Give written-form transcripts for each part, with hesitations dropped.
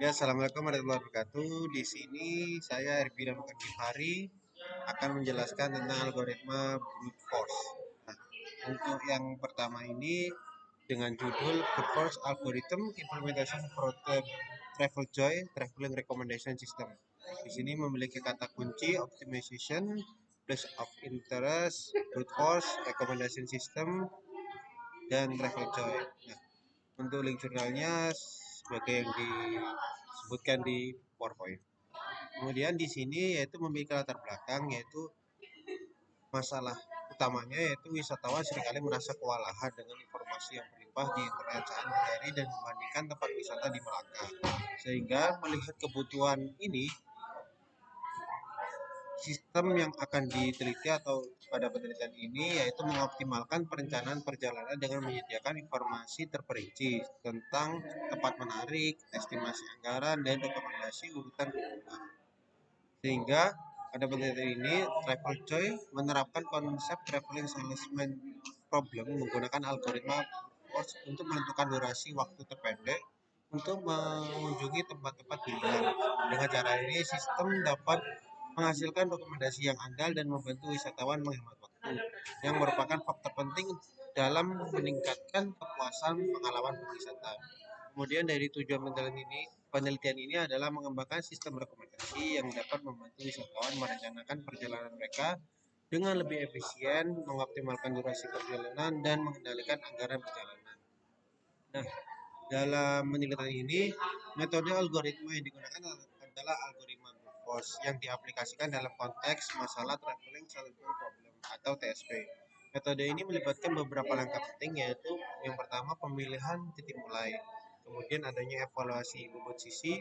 Ya, assalamualaikum warahmatullahi wabarakatuh. Di sini saya Erbi dan Gifari akan menjelaskan tentang algoritma brute force. Nah, untuk yang pertama ini dengan judul Brute Force Algorithm Implementation for the Traveling Recommendation System. Di sini memiliki kata kunci optimization, place of interest, brute force, recommendation system, dan Traveljoy. Nah, untuk link jurnalnya sebagai yang disebutkan di PowerPoint. Kemudian di sini yaitu memiliki latar belakang yaitu masalah utamanya yaitu wisatawan seringkali merasa kewalahan dengan informasi yang berlimpah di internet saat mencari dan membandingkan tempat wisata di Melaka. Sehingga melihat kebutuhan ini, sistem yang akan diteliti atau pada penelitian ini yaitu mengoptimalkan perencanaan perjalanan dengan menyediakan informasi terperinci tentang tempat menarik, estimasi anggaran, dan rekomendasi urutan pengguna. Sehingga pada penelitian ini, Traveljoy menerapkan konsep traveling salesman problem menggunakan algoritma force untuk menentukan durasi waktu terpendek untuk mengunjungi tempat-tempat pilihan. Dengan cara ini, sistem dapat menghasilkan rekomendasi yang andal dan membantu wisatawan menghemat waktu, yang merupakan faktor penting dalam meningkatkan kepuasan pengalaman berwisata. Kemudian dari tujuan penelitian ini adalah mengembangkan sistem rekomendasi yang dapat membantu wisatawan merencanakan perjalanan mereka dengan lebih efisien, mengoptimalkan durasi perjalanan, dan mengendalikan anggaran perjalanan. Nah, dalam penelitian ini, metode algoritma yang digunakan adalah algoritma brute force yang diaplikasikan dalam konteks masalah traveling salesman problem atau TSP. Metode ini melibatkan beberapa langkah penting yaitu yang pertama pemilihan titik mulai, kemudian adanya evaluasi bobot sisi,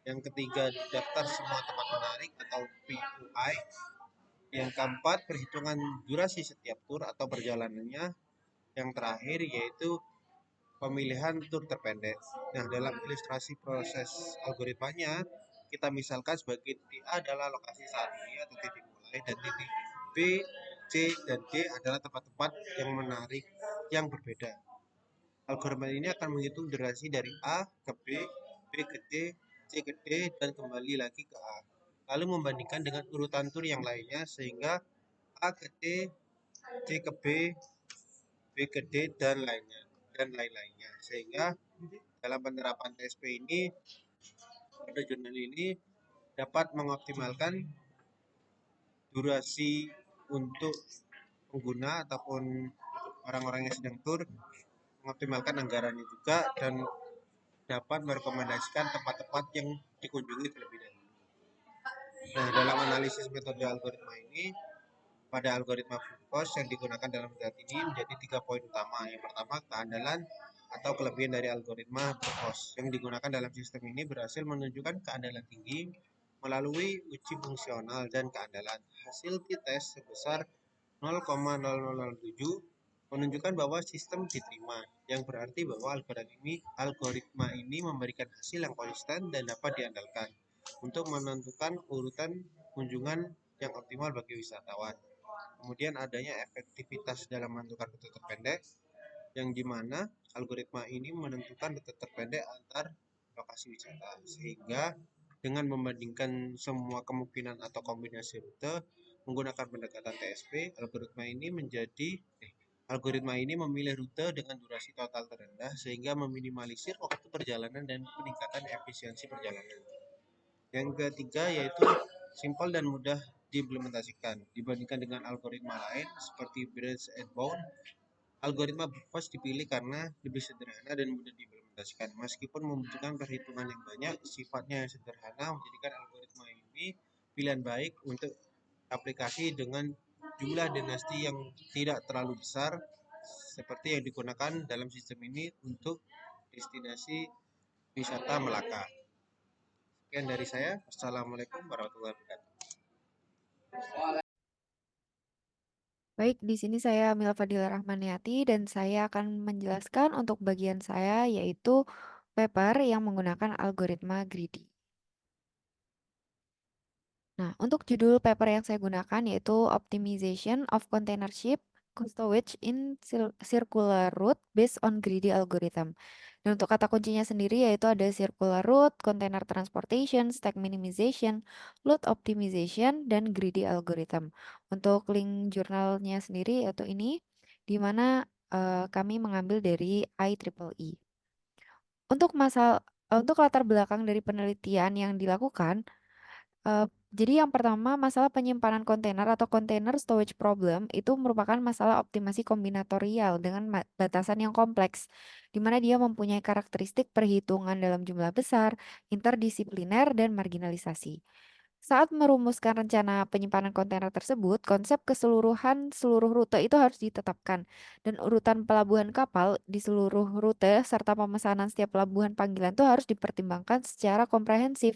yang ketiga daftar semua tempat menarik atau PUI, yang keempat perhitungan durasi setiap tur atau perjalanannya, yang terakhir yaitu pemilihan tur terpendek. Nah, dalam ilustrasi proses algoritmanya, kita misalkan sebagai titik A adalah lokasi saat ini atau titik mulai, dan titik B, C, dan D adalah tempat-tempat yang menarik yang berbeda. Algoritma ini akan menghitung durasi dari A ke B, B ke D, C ke D, dan kembali lagi ke A. Lalu membandingkan dengan urutan tur yang lainnya sehingga A ke D, C ke B, B ke D, dan lain-lainnya. Sehingga dalam penerapan TSP ini pada jurnal ini dapat mengoptimalkan durasi untuk pengguna ataupun orang-orang yang sedang tur, mengoptimalkan anggarannya juga, dan dapat merekomendasikan tempat-tempat yang dikunjungi terlebih dahulu. Nah, dalam analisis metode algoritma ini, pada algoritma Foucault yang digunakan dalam zat ini menjadi 3 poin utama. Yang pertama, keandalan atau kelebihan dari algoritma Foucault yang digunakan dalam sistem ini berhasil menunjukkan keandalan tinggi melalui uji fungsional dan keandalan. Hasil t-test sebesar 0,0007 menunjukkan bahwa sistem diterima, yang berarti bahwa algoritma ini memberikan hasil yang konsisten dan dapat diandalkan untuk menentukan urutan kunjungan yang optimal bagi wisatawan. Kemudian adanya efektivitas dalam menentukan rute terpendek, yang dimana algoritma ini menentukan rute terpendek antar lokasi wisata, sehingga dengan membandingkan semua kemungkinan atau kombinasi rute menggunakan pendekatan TSP, algoritma ini memilih rute dengan durasi total terendah sehingga meminimalisir waktu perjalanan dan peningkatan efisiensi perjalanan. Yang ketiga yaitu simpel dan mudah diimplementasikan. Dibandingkan dengan algoritma lain seperti Branch and Bound, algoritma BRUFOS dipilih karena lebih sederhana dan mudah diimplementasikan. Meskipun membutuhkan perhitungan yang banyak, sifatnya yang sederhana menjadikan algoritma ini pilihan baik untuk aplikasi dengan jumlah dinasti yang tidak terlalu besar seperti yang digunakan dalam sistem ini untuk destinasi wisata Melaka. Sekian dari saya. Wassalamualaikum warahmatullahi wabarakatuh. Baik, di sini saya Mila Fadila Rahmaniati dan saya akan menjelaskan untuk bagian saya yaitu paper yang menggunakan algoritma greedy. Nah, untuk judul paper yang saya gunakan yaitu Optimization of Container Ship stowage in circular route based on greedy algorithm. Dan untuk kata kuncinya sendiri yaitu ada circular route, container transportation, stack minimization, load optimization, dan greedy algorithm. Untuk link jurnalnya sendiri yaitu ini, di mana kami mengambil dari IEEE. Untuk latar belakang dari penelitian yang dilakukan, jadi yang pertama masalah penyimpanan kontainer atau container storage problem itu merupakan masalah optimasi kombinatorial dengan batasan yang kompleks, di mana dia mempunyai karakteristik perhitungan dalam jumlah besar, interdisipliner, dan marginalisasi. Saat merumuskan rencana penyimpanan kontainer tersebut, konsep keseluruhan seluruh rute itu harus ditetapkan, dan urutan pelabuhan kapal di seluruh rute serta pemesanan setiap pelabuhan panggilan itu harus dipertimbangkan secara komprehensif.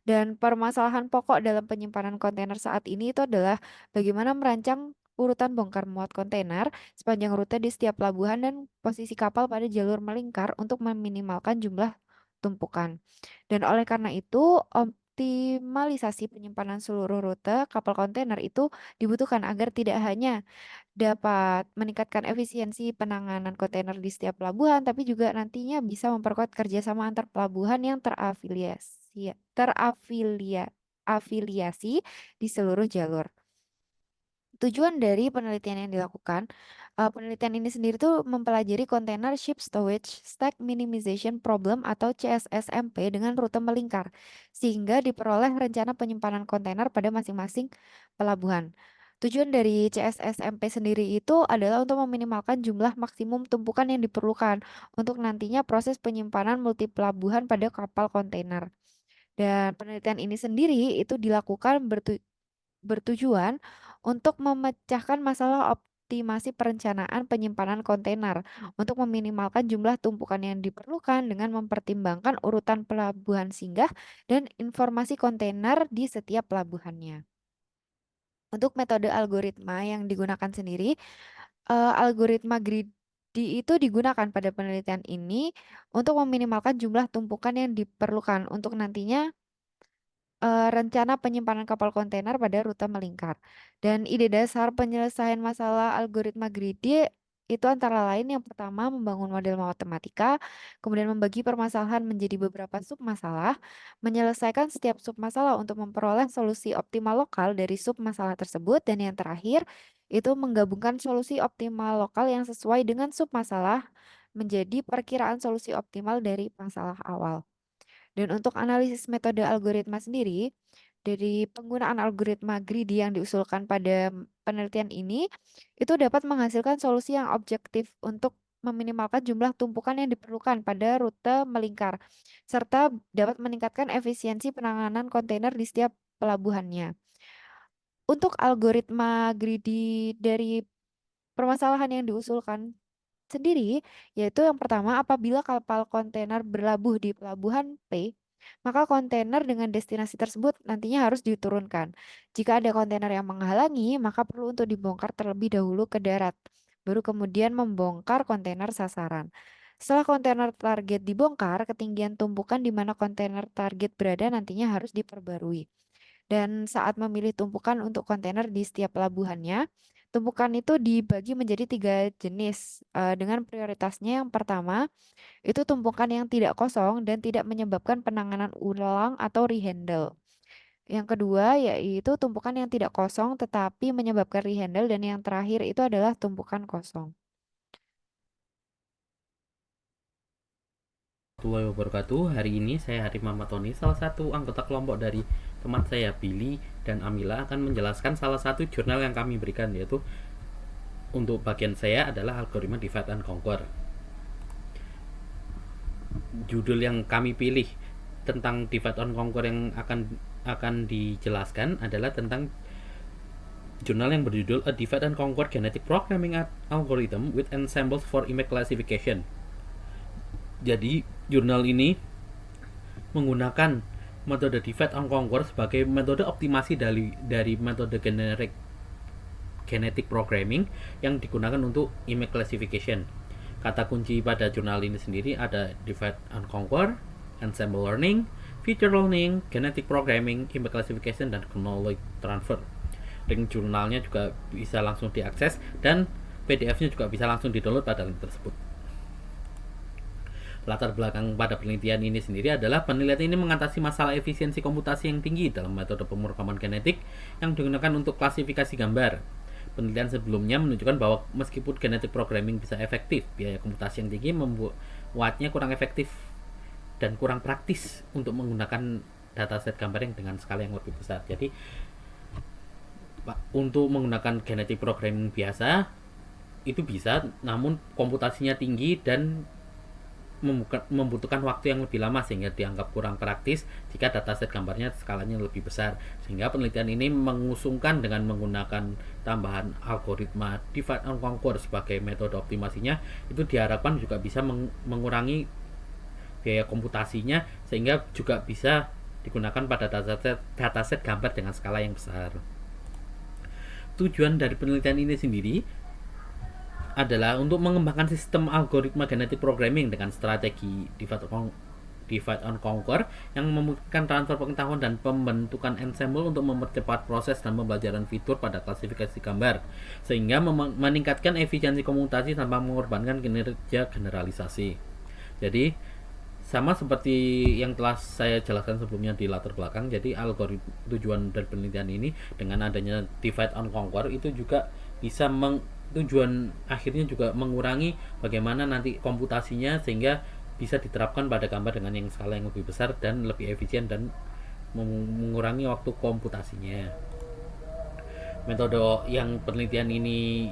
Dan permasalahan pokok dalam penyimpanan kontainer saat ini itu adalah bagaimana merancang urutan bongkar muat kontainer sepanjang rute di setiap pelabuhan dan posisi kapal pada jalur melingkar untuk meminimalkan jumlah tumpukan. Dan oleh karena itu, optimalisasi penyimpanan seluruh rute kapal kontainer itu dibutuhkan agar tidak hanya dapat meningkatkan efisiensi penanganan kontainer di setiap pelabuhan, tapi juga nantinya bisa memperkuat kerjasama antar pelabuhan yang afiliasi di seluruh jalur. Tujuan dari penelitian yang dilakukan, penelitian ini sendiri tuh mempelajari Container Ship Stowage Stack Minimization Problem atau CSSMP dengan rute melingkar, sehingga diperoleh rencana penyimpanan kontainer pada masing-masing pelabuhan. Tujuan dari CSSMP sendiri itu adalah untuk meminimalkan jumlah maksimum tumpukan yang diperlukan untuk nantinya proses penyimpanan multi pelabuhan pada kapal kontainer. Dan penelitian ini sendiri itu dilakukan bertujuan untuk memecahkan masalah optimasi perencanaan penyimpanan kontainer untuk meminimalkan jumlah tumpukan yang diperlukan dengan mempertimbangkan urutan pelabuhan singgah dan informasi kontainer di setiap pelabuhannya. Untuk metode algoritma yang digunakan sendiri, algoritma greedy itu digunakan pada penelitian ini untuk meminimalkan jumlah tumpukan yang diperlukan untuk nantinya rencana penyimpanan kapal kontainer pada rute melingkar. Dan ide dasar penyelesaian masalah algoritma greedy itu antara lain yang pertama membangun model matematika, kemudian membagi permasalahan menjadi beberapa submasalah, menyelesaikan setiap submasalah untuk memperoleh solusi optimal lokal dari submasalah tersebut, dan yang terakhir itu menggabungkan solusi optimal lokal yang sesuai dengan submasalah menjadi perkiraan solusi optimal dari masalah awal. Dan untuk analisis metode algoritma sendiri, dari penggunaan algoritma greedy yang diusulkan pada penelitian ini, itu dapat menghasilkan solusi yang objektif untuk meminimalkan jumlah tumpukan yang diperlukan pada rute melingkar, serta dapat meningkatkan efisiensi penanganan kontainer di setiap pelabuhannya. Untuk algoritma greedy dari permasalahan yang diusulkan sendiri, yaitu yang pertama, apabila kapal kontainer berlabuh di pelabuhan P, maka kontainer dengan destinasi tersebut nantinya harus diturunkan. Jika ada kontainer yang menghalangi, maka perlu untuk dibongkar terlebih dahulu ke darat, baru kemudian membongkar kontainer sasaran. Setelah kontainer target dibongkar, ketinggian tumpukan di mana kontainer target berada nantinya harus diperbarui. Dan saat memilih tumpukan untuk kontainer di setiap pelabuhannya, tumpukan itu dibagi menjadi 3 jenis, dengan prioritasnya yang pertama, itu tumpukan yang tidak kosong dan tidak menyebabkan penanganan ulang atau rehandle. Yang kedua, yaitu tumpukan yang tidak kosong tetapi menyebabkan rehandle, dan yang terakhir itu adalah tumpukan kosong. Warahmatullahi wabarakatuh. Hari ini saya Hari Muhammad Tony, salah satu anggota kelompok dari teman saya Billy dan Amila akan menjelaskan salah satu jurnal yang kami berikan, yaitu untuk bagian saya adalah algoritma divide and conquer. Judul yang kami pilih tentang divide and conquer yang akan dijelaskan adalah tentang jurnal yang berjudul A Divide and Conquer Genetic Programming Algorithm with Ensembles for Image Classification. Jadi jurnal ini menggunakan metode divide and conquer sebagai metode optimasi dari metode genetic programming yang digunakan untuk image classification. Kata kunci pada jurnal ini sendiri ada divide and conquer, ensemble learning, feature learning, genetic programming, image classification, dan knowledge transfer. Link jurnalnya juga bisa langsung diakses, dan PDF-nya juga bisa langsung di-download pada link tersebut. Latar belakang pada penelitian ini sendiri adalah penelitian ini mengatasi masalah efisiensi komputasi yang tinggi dalam metode pemrograman genetik yang digunakan untuk klasifikasi gambar. Penelitian sebelumnya menunjukkan bahwa meskipun genetic programming bisa efektif, biaya komputasi yang tinggi membuatnya kurang efektif dan kurang praktis untuk menggunakan dataset gambar yang dengan skala yang lebih besar. Jadi untuk menggunakan genetic programming biasa itu bisa, namun komputasinya tinggi dan membutuhkan waktu yang lebih lama sehingga dianggap kurang praktis jika dataset gambarnya skalanya lebih besar. Sehingga penelitian ini mengusungkan dengan menggunakan tambahan algoritma divide and conquer sebagai metode optimasinya, itu diharapkan juga bisa mengurangi biaya komputasinya sehingga juga bisa digunakan pada dataset gambar dengan skala yang besar. Tujuan dari penelitian ini sendiri adalah untuk mengembangkan sistem algoritma genetic programming dengan strategi divide and conquer yang memungkinkan transfer pengetahuan dan pembentukan ensemble untuk mempercepat proses dan pembelajaran fitur pada klasifikasi gambar sehingga meningkatkan efisiensi komputasi tanpa mengorbankan kinerja generalisasi. Jadi sama seperti yang telah saya jelaskan sebelumnya di latar belakang, jadi tujuan dari penelitian ini dengan adanya divide and conquer itu juga bisa tujuan akhirnya juga mengurangi bagaimana nanti komputasinya sehingga bisa diterapkan pada gambar dengan yang skala yang lebih besar dan lebih efisien dan mengurangi waktu komputasinya. Metode yang penelitian ini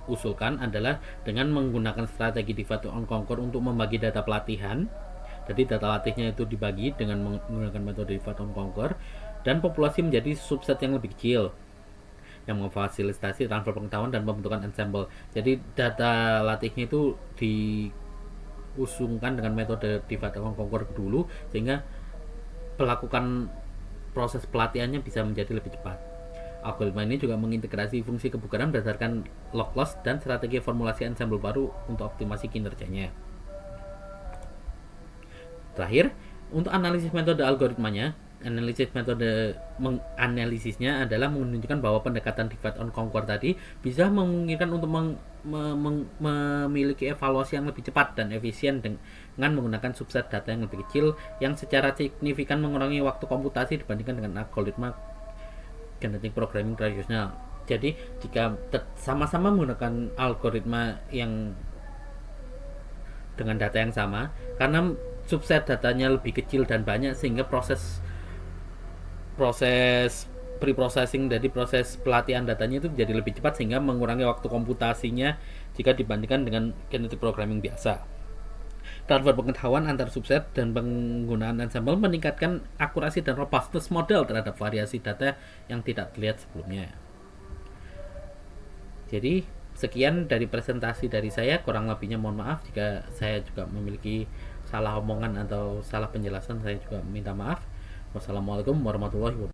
usulkan adalah dengan menggunakan strategi divide and conquer untuk membagi data pelatihan. Jadi data latihnya itu dibagi dengan menggunakan metode divide and conquer dan populasi menjadi subset yang lebih kecil yang memfasilitasi transfer pengetahuan dan pembentukan ensemble. Jadi data latihnya itu diusungkan dengan metode divide and conquer dulu sehingga pelakukan proses pelatihannya bisa menjadi lebih cepat. Algoritma ini juga mengintegrasi fungsi kebugaran berdasarkan log loss dan strategi formulasi ensemble baru untuk optimasi kinerjanya. Terakhir, untuk analisis metode algoritmanya, analisisnya adalah menunjukkan bahwa pendekatan divide and conquer tadi bisa memungkinkan untuk memiliki evaluasi yang lebih cepat dan efisien dengan menggunakan subset data yang lebih kecil yang secara signifikan mengurangi waktu komputasi dibandingkan dengan algoritma genetic programming tradisional. Jadi jika sama-sama menggunakan algoritma yang dengan data yang sama, karena subset datanya lebih kecil dan banyak sehingga proses pre-processing dari proses pelatihan datanya itu menjadi lebih cepat sehingga mengurangi waktu komputasinya jika dibandingkan dengan genetic programming biasa. Transfer pengetahuan antar subset dan penggunaan ensemble meningkatkan akurasi dan robustness model terhadap variasi data yang tidak terlihat sebelumnya. Jadi sekian dari presentasi dari saya, kurang lebihnya mohon maaf jika saya juga memiliki salah omongan atau salah penjelasan, saya juga minta maaf. Wassalamualaikum warahmatullahi wabarakatuh.